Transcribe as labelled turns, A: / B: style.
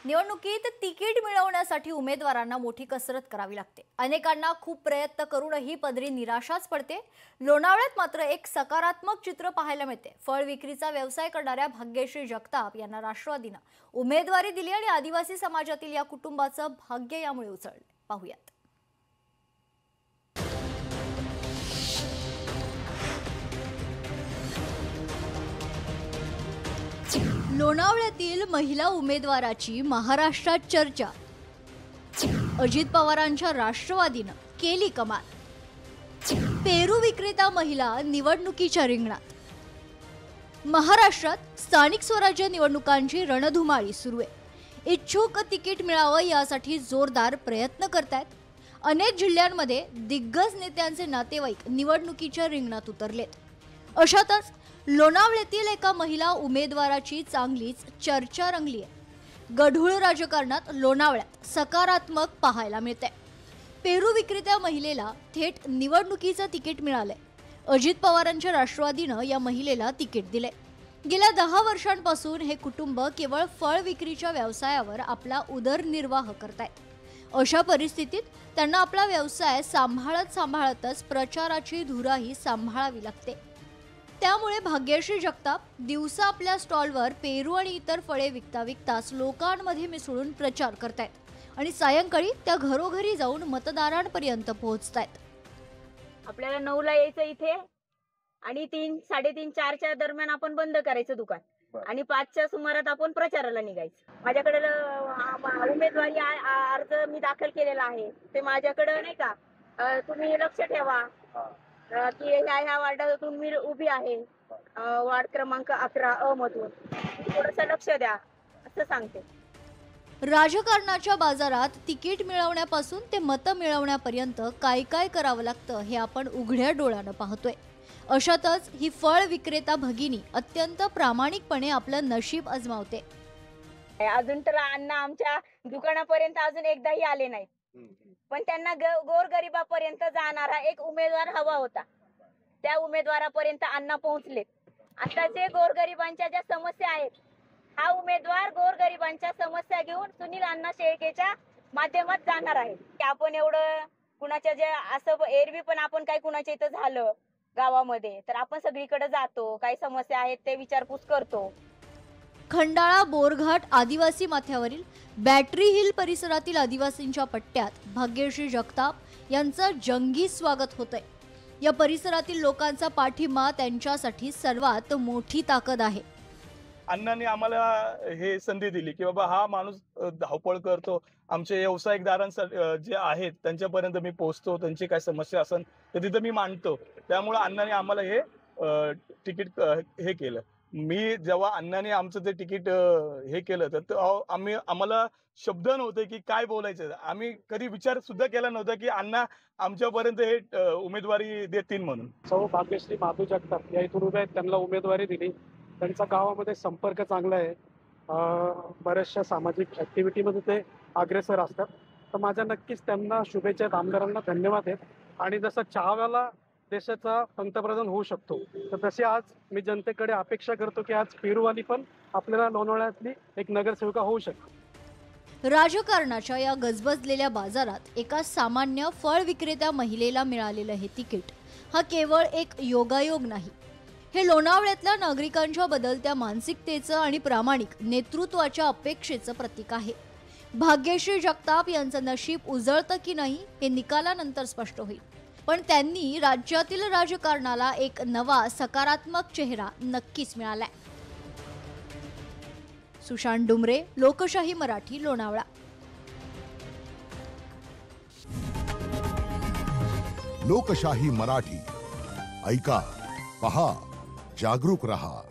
A: निवडणुकीत तिकीट मिळवण्यासाठी उमेदवारांना मोठी कसरत करावी लागते। अनेकांना खूप प्रयत्न करूनही पदरी निराशाच पडते। लोणावळ्यात मात्र एक सकारात्मक चित्र पाहायला मिळते। फळ विक्रीचा व्यवसाय करणाऱ्या भाग्यश्री जगताप यांना राष्ट्रवादीने उमेदवारी दिली आणि आदिवासी समाजातील या कुटुंबाचं भाग्य यामुळे उचलले। पाहूयात। लोणावळ्यातील महिला उमेदवाराची महाराष्ट्रात चर्चा। अजित पवारांच्या राष्ट्रवादीने केली कमाल। पेरू विक्रेता महिला निवडणुकीच्या रिंगणात। महाराष्ट्रात स्थानिक स्वराज्य निवडणुकांची रणधुमाळी सुरू आहे। इच्छुक तिकीट मिळावं यासाठी जोरदार प्रयत्न करतायत। अनेक जिल्ह्यांमध्ये दिग्गज नेत्यांचे नातेवाईक निवडणुकीच्या रिंगणात उतरलेत। अशातच लोणावळ्यातील एका महिला उमेदवाराची चांगलीच चर्चा रंगली आहे। गढूळ राजकारणात लोणावळ्यात सकारात्मक पाहायला मिळते। पेरू विक्रेत्या महिलेला थेट निवडणुकीचं तिकीट मिळालंय। अजित पवारांच्या राष्ट्रवादीने या महिलेला तिकीट दिले। गेल्या 10 वर्षांपासून हे कुटुंब केवळ फळ विक्रीच्या व्यवसायावर आपला उदरनिर्वाह करतायत। अशा परिस्थितीत त्यांना आपला व्यवसाय सांभाळतच प्रचाराची धुराही सांभाळावी लागते। त्यामुळे भाग्यश्री जगताप दिवसा आपल्या स्टॉलवर पेरू आणि इतर फळे विकताच लोकांमध्ये मिसळून प्रचार करतायत आणि सायंकाळी त्या घरोघरी जाऊन मतदारांपर्यंत पोहोचतायत।
B: आपल्याला 9 ला यायचं इथे आणि 3, 3:30, 4च्या दरम्यान आपण बंद करायचं दुकान आणि 5च्या सुमारात आपण प्रचाराला निघायचं। माझ्याकडे उमेदवारी अर्ज मी दाखल केलेला आहे, ते माझ्याकडे नाही का, तुम्ही लक्ष ठेवा की ह्या वार्डातून मी उभी आहे, वार्ड क्रमांक 11 अ मधून, थोडंसं लक्ष द्या असं सांगते।
A: राजकारणाच्या बाजारात तिकीट मिळवण्यापासून ते मत मिळवण्यापर्यंत काय काय करावं लागतं हे आपण उघड्या डोळ्यानं पाहतोय। अशातच ही फळ विक्रेता भगिनी अत्यंत प्रामाणिकपणे आपलं नशीब आजमावते।
B: अजून तर अण्णा आमच्या दुकानापर्यंत अजून एकदाही आले नाही, पण त्यांना गोरगरिबापर्यंत जाणारा एक उमेदवार हवा होता। त्या उमेदवारापर्यंत अण्णा पोहोचले। आता जे गोरगरिबांच्या ज्या समस्या आहेत, हा उमेदवार गोरगरिबांच्या समस्या घेऊन सुनील अण्णा शेळकेच्या माध्यमात जाणार आहे। आपण एवढं कुणाच्या जे असं एरवी पण आपण काही कुणाच्या इथं झालं गावामध्ये तर आपण सगळीकडे जातो, काही समस्या आहेत ते विचारपूस करतो।
A: खंडाळा बोरघाट आदिवासी माथ्यावरील बॅटरी हिल परिसरातील आदिवासींच्या पट्ट्यात भाग्यश्री जगताप यांचं जंगी स्वागत होतंय। या परिसरातील लोकांचा पाठिंबा त्यांच्यासाठी सर्वात मोठी ताकद आहे।
C: अण्णांनी आम्हाला हे संधी दिली की बाबा हा माणूस धावपळ करतो, आमचे व्यावसायिकदारांसाठी जे आहेत त्यांच्यापर्यंत मी पोहोचतो, त्यांची काय समस्या असेल तर तिथं मी मांडतो। त्यामुळे अण्णांनी आम्हाला हे तिकीट हे केलं। मी जेव्हा अण्णांनी आमचं ते तिकीट हे केलं तर आम्हाला शब्द नव्हते की काय बोलायचं। आम्ही कधी विचार सुद्धा केला नव्हता की अण्णा आमच्यापर्यंत हे उमेदवारी देतील म्हणून।
D: सौ भाग्यश्री माधू जगताप या इथून उभ्या आहेत, त्यांना उमेदवारी दिली। त्यांचा गावामध्ये संपर्क चांगला आहे, बऱ्याचशा सामाजिक ऍक्टिव्हिटीमध्ये ते अग्रेसर असतात। तर माझ्या नक्कीच त्यांना शुभेच्छा, आमदारांना धन्यवाद आहेत। आणि जसं चहावाला देशाचा पंतप्रधान होऊ शकतो तर तसे आज मी जनतेकडे अपेक्षा करतो की आज पेरूवाली पण आपल्याला लोणावळ्यातली एक नगरसेविका होऊ शकते।
A: राजकारणाच्या या गजबजलेल्या बाजारात एका सामान्य फळ विक्रेत्या महिलेला मिळालेलं हे तिकीट हा केवळ एक योगायोग नाही, हे लोणावळ्यातल्या नागरिकांच्या बदलत्या मानसिकतेचं आणि प्रामाणिक नेतृत्वाच्या अपेक्षेचं प्रतीक आहे। भाग्यश्री जगताप यांचं नशीब उजळतं की नाही हे निकालानंतर स्पष्ट होईल, पण त्यांनी राज्यातील राजकारणाला एक नवा सकारात्मक चेहरा नक्कीच मिळालाय। सुशांत डुमरे, लोकशाही मराठी, लोणावळा।
E: लोकशाही मराठी ऐका, पहा, जागरूक रहा।